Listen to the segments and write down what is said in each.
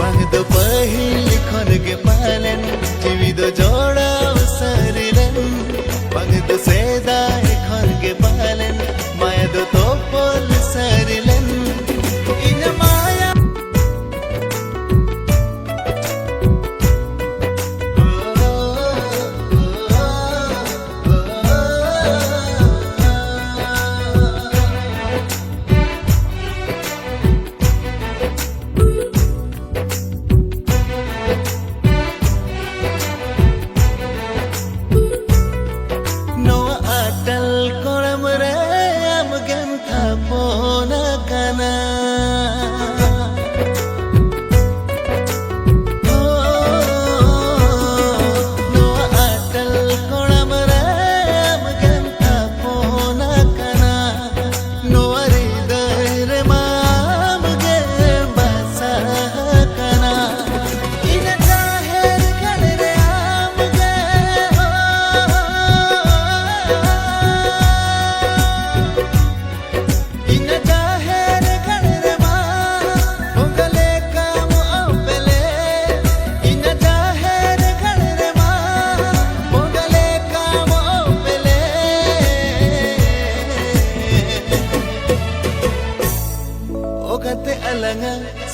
Bangdo pahil khon ke palen jivido joda sarilen Bangdo seda khon ke palen maya do topol sarilen ina maya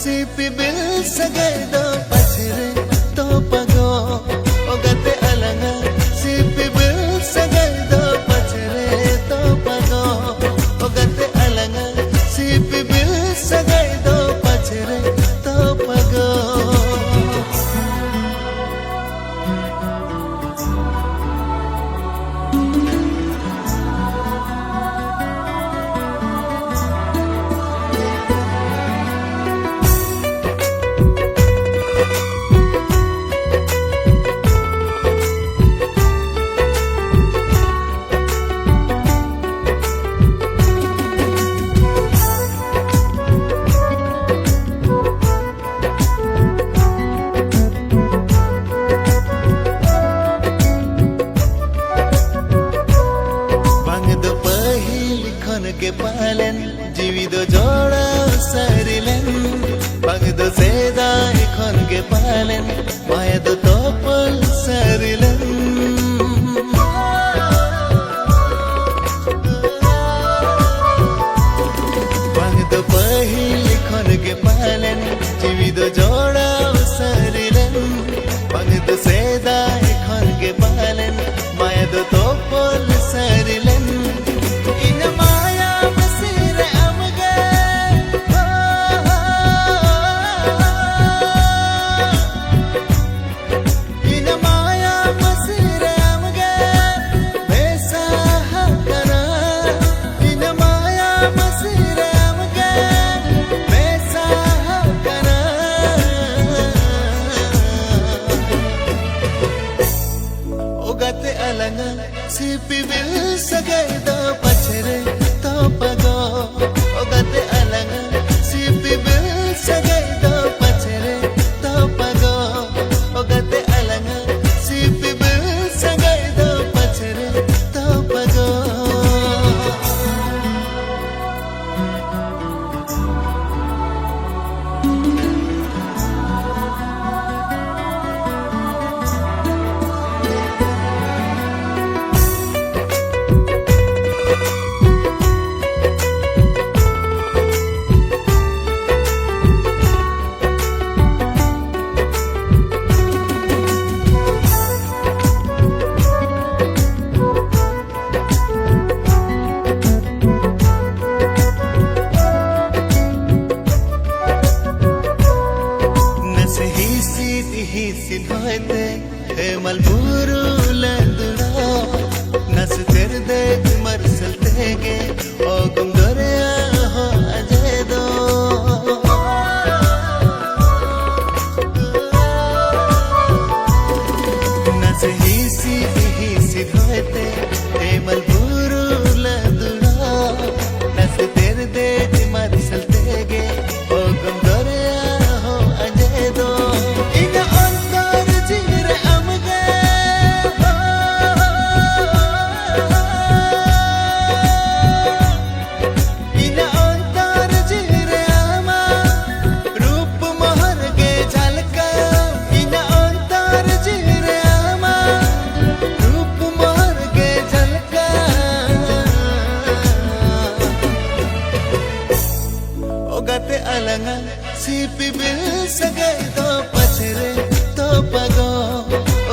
sipi bil sagai do pachre to pago ogate alanga sipi bil sagai do pachre to pago ogate alanga sipi bil sagai do pachre to pago के पालन जीवित जोड़ा सरिलन बगदो सेदा खन के पालन माया दो तोपल सरिलन बगदो पहिल खन के पालन जीवित जोड़ा सरिलन बगदो सेदा खन के पालन माया दो तोपल सरिलन sipi bil sagai do pachre to pago ogate alanga sipi bil sagai do pachre to pago ogate alanga sipi bil sagai do pachre to pago malburu landura nas terde marsal tege o gumdore ho ajedo nas hisi hote e malburu landura nas terde marsal tege o gumdore ho ajedo रूप महर के sipi bil sagay do pachre to pago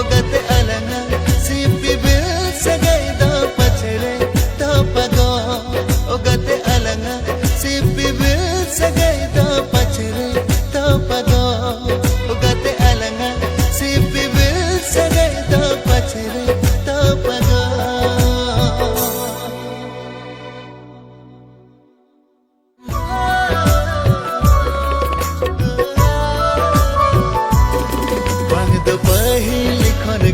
ogate alanga sipi bil sagay do pachre to pago ogate alanga sipi bil sagay do pachre to pago ogate alanga sipi bil sagay do pachre to pago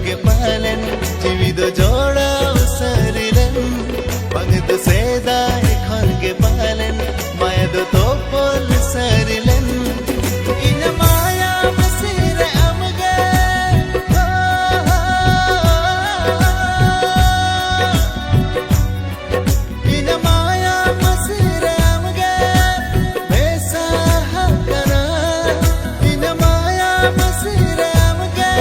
के पालन जीवित जोड़ा सरिलन पंग सेदा खन के पालन माया दो तो पोल सरिलन इन माया मसीर अमगे इन माया मसीर अमगे बेसा हकना इन माया मसीर अमगे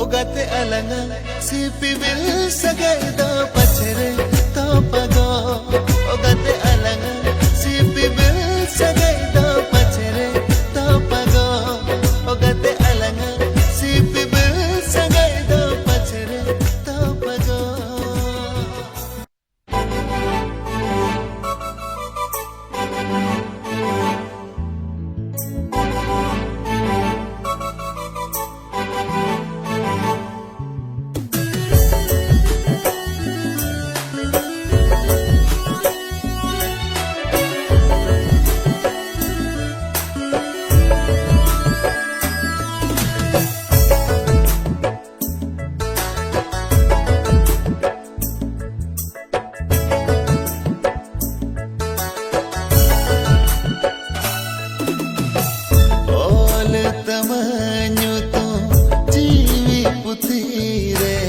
ogate alanga sipi bil sagay do pachre to pago ogate alanga sipi bil sagay do pachre to pago ogate alanga sipi bil sagay do pachre to pago tamanyo to jiwi putire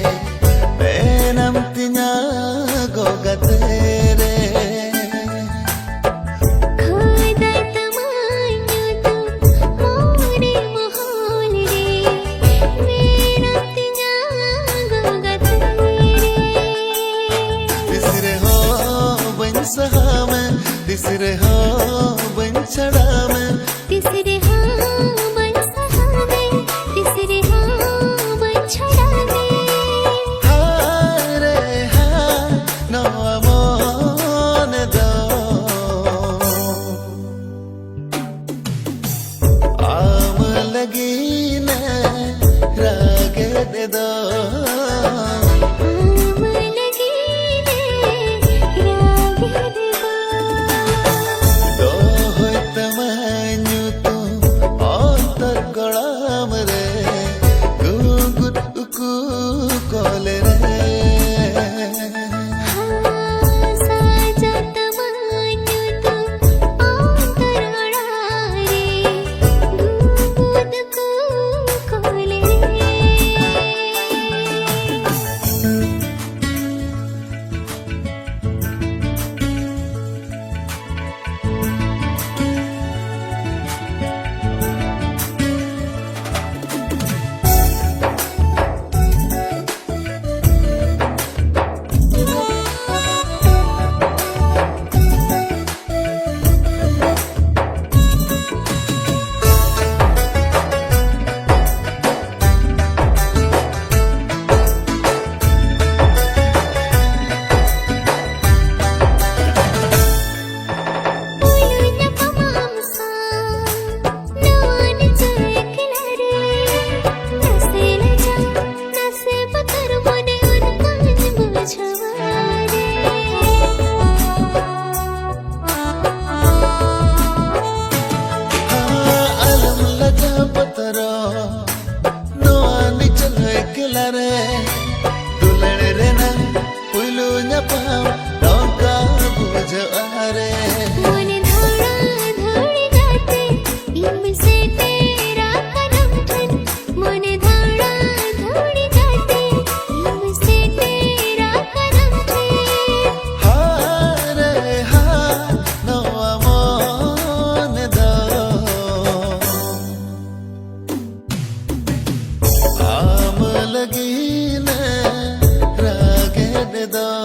benam tinya gogatere khadai tamanyo to more mohol re benam tinya gogatere tisre ho ban sahame tisre ho ban chadame tisre ho लगी न रागे दो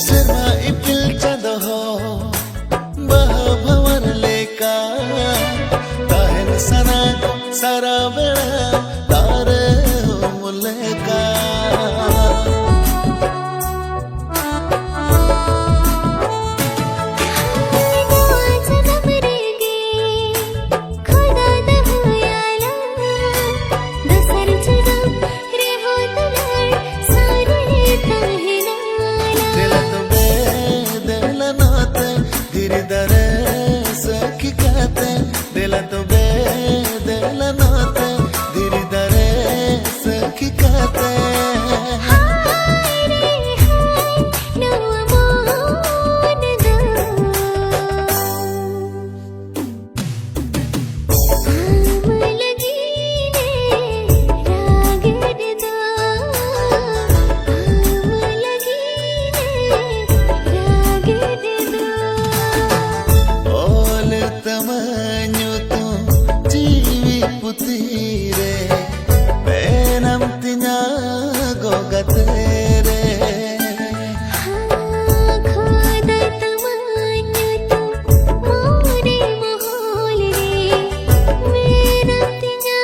Serma ipil chandoho baha bhavar leka tahen sana sara bela tare ho muleka आज हमरेगे खुदा दहुयाला दसर जुदा रे हो दुलार सारे तहनाला dela to be dela nate dhir dare sakhi kate dela to be dela nate dhir dare sakhi kate हाय रे hi no Mohan दो आम लगी ने रागड़ दो आम लगी ने रागड़ दो Ol tamanyo tu jiwi putire Benam tinya gogatere खुदा तमन्ना तू मोरे मोहल रे मेरा तिया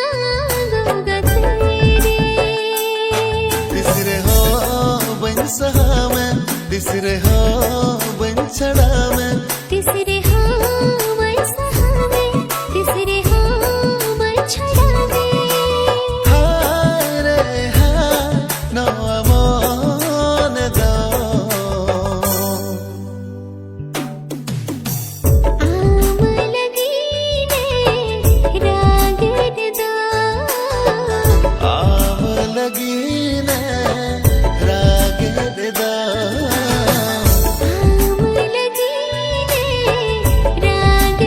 गोगा तेरे Disre ho ban sahame Disre ho ban chadame तीसरे हाँ वैसा हमें तीसरे हाँ बछड़ा में Hai re hai no amone do आम लगी ने रागड़ दो Aam lagi ne raged da आम लगी ने रागड़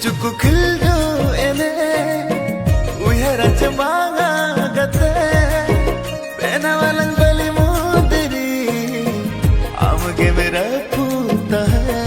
चुकु खिल्डो एने उयरा चमागा गते पेना वालंग बलि मुदरी आमगे मेरा पूता है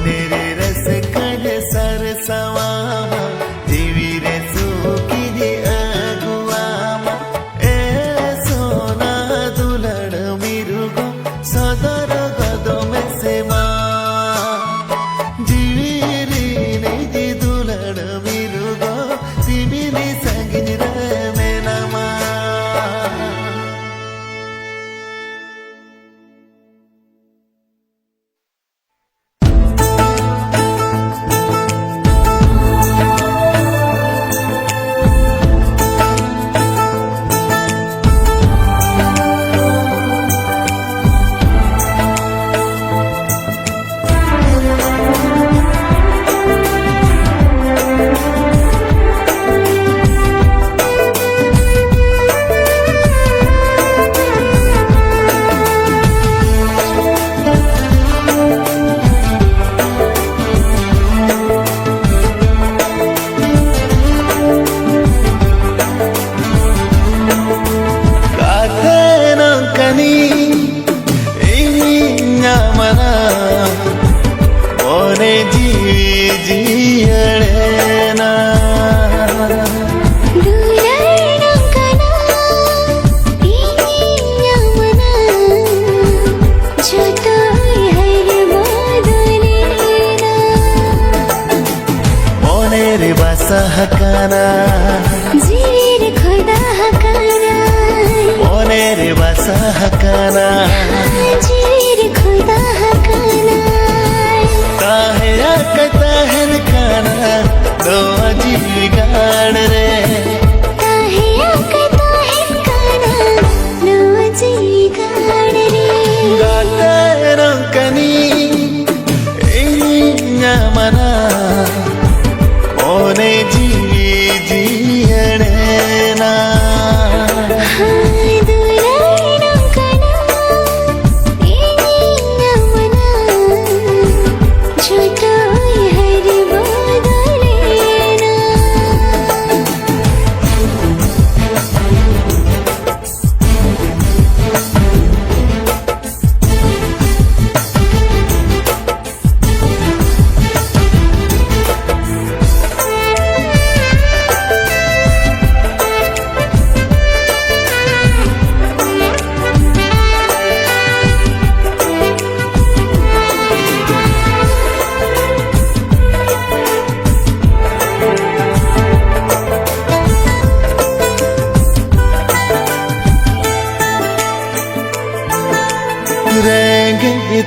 तेरे रस कण सरसवामा जीवी रे सूकी अगुआमा ए सोना दुलड़ मिरुगो सदर गदो में से जीवी री निजी दुलड़ मिरुगो सिमिनी संगिन रे मेनमा हकाना जीर खुदा हकाना मोने रे बसा हकाना जीर खुदा हकाना काहे आकता है काना दो अजीब गाड़ रे काहे आकता है काना दो अजीब गाड़ रे गाता है रंकनी इन्या मना मोने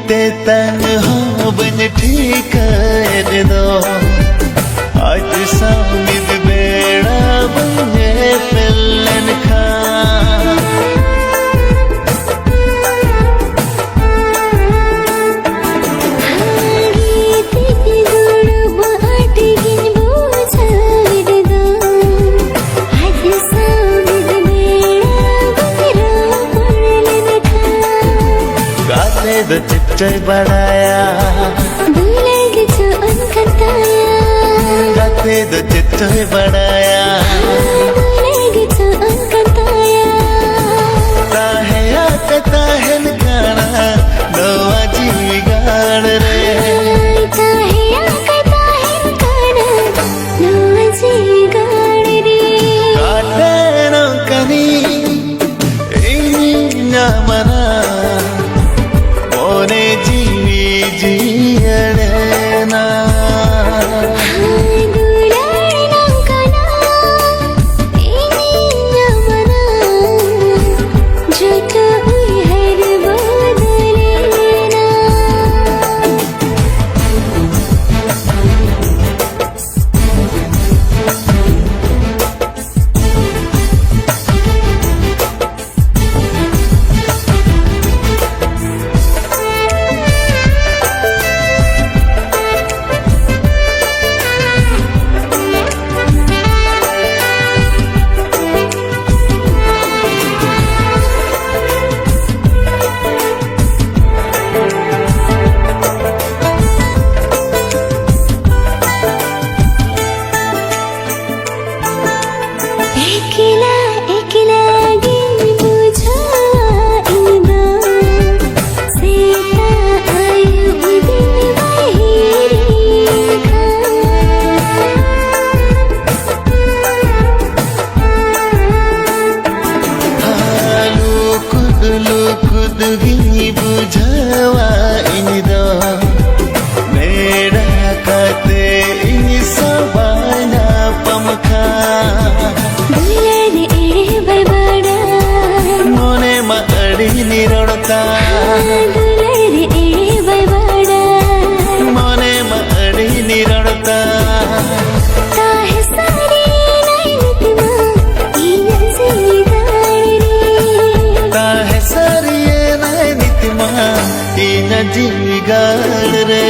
ते तंग हो बन ठीक कर दो आज सामिद बेड़ा बने पिल्लन खा दो चिट्टे बढ़ाया दूल्हे जो अनकताया गाते दो चिट्टे बढ़ाया दूल्हे जो अनकताया ताहे आकता है नकाना दो अजीब गाड़ रे ताहे आकता है नकाना दो अजीब गाड़ रे काटे नो कनी इन्या मना मोने जीवी जीयड़ना Kate ini sabana pamkha Dulane e barbada Mone ma adi nirota Dulane e barbada Mone ma adi nirota Tahe sari nainitima Iya jigaani Tahe sariye nainitima Ina jigar re